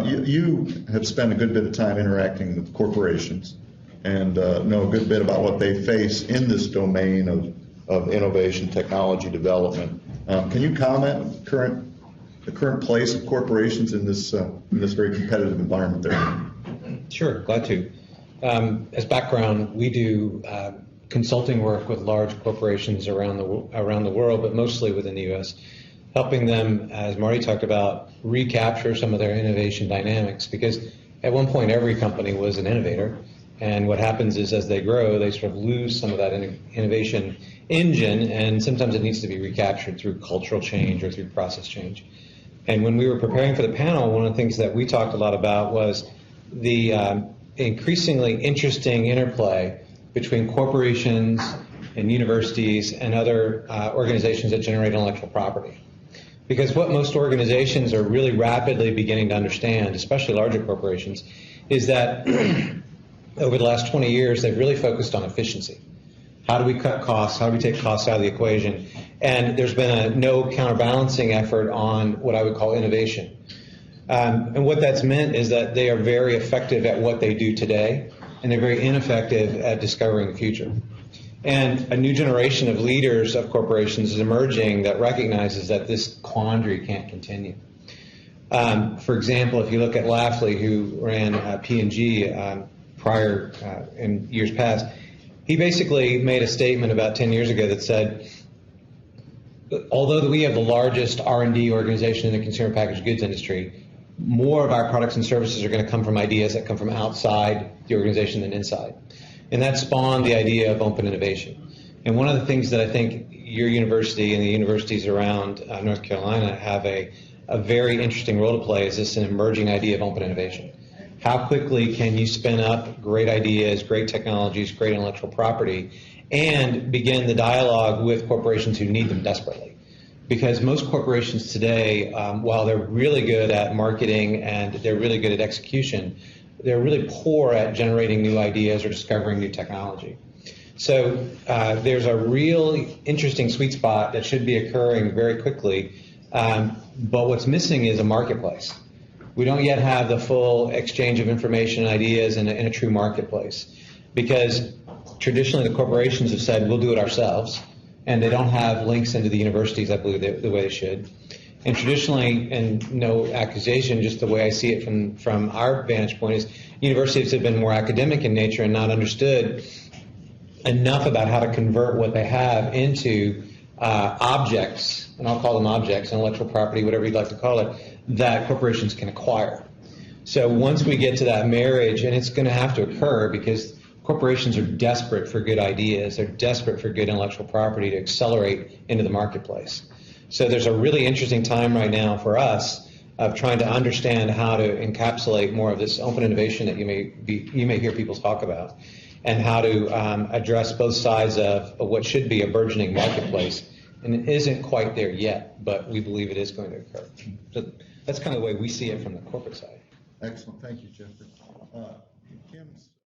you have spent a good bit of time interacting with corporations and know a good bit about what they face in this domain of innovation, technology development. Can you comment on the current place of corporations in this very competitive environment they're in? Sure, glad to. As background, we do consulting work with large corporations around the world, but mostly within the U.S., helping them, as Marty talked about, recapture some of their innovation dynamics. Because at one point, every company was an innovator, and what happens is as they grow, they sort of lose some of that innovation engine, and sometimes it needs to be recaptured through cultural change or through process change. And when we were preparing for the panel, one of the things that we talked a lot about was the increasingly interesting interplay between corporations and universities and other organizations that generate intellectual property. Because what most organizations are really rapidly beginning to understand, especially larger corporations, is that over the last 20 years, they've really focused on efficiency. How do we cut costs? How do we take costs out of the equation? And there's been a no counterbalancing effort on what I would call innovation. And what that's meant is that they are very effective at what they do today, and they're very ineffective at discovering the future. And a new generation of leaders of corporations is emerging that recognizes that this quandary can't continue. For example, if you look at Lafley, who ran P&G prior in years past, he basically made a statement about 10 years ago that said, although we have the largest R&D organization in the consumer packaged goods industry, more of our products and services are going to come from ideas that come from outside the organization than inside. And that spawned the idea of open innovation. And one of the things that I think your university and the universities around North Carolina have a very interesting role to play is this an emerging idea of open innovation. How quickly can you spin up great ideas, great technologies, great intellectual property, and begin the dialogue with corporations who need them desperately? Because most corporations today, while they're really good at marketing and they're really good at execution, they're really poor at generating new ideas or discovering new technology. So there's a really interesting sweet spot that should be occurring very quickly, but what's missing is a marketplace. We don't yet have the full exchange of information and ideas in a true marketplace, because traditionally the corporations have said, we'll do it ourselves, and they don't have links into the universities, I believe, the way they should. And traditionally, and no accusation, just the way I see it from our vantage point is universities have been more academic in nature and not understood enough about how to convert what they have into objects, and I'll call them objects, intellectual property, whatever you'd like to call it, that corporations can acquire. So once we get to that marriage, and it's going to have to occur because corporations are desperate for good ideas, they're desperate for good intellectual property to accelerate into the marketplace. So there's a really interesting time right now for us of trying to understand how to encapsulate more of this open innovation that you may hear people talk about, and how to address both sides of what should be a burgeoning marketplace. And it isn't quite there yet, but we believe it is going to occur. So that's kind of the way we see it from the corporate side. Excellent. Thank you, Jeffrey. Kim's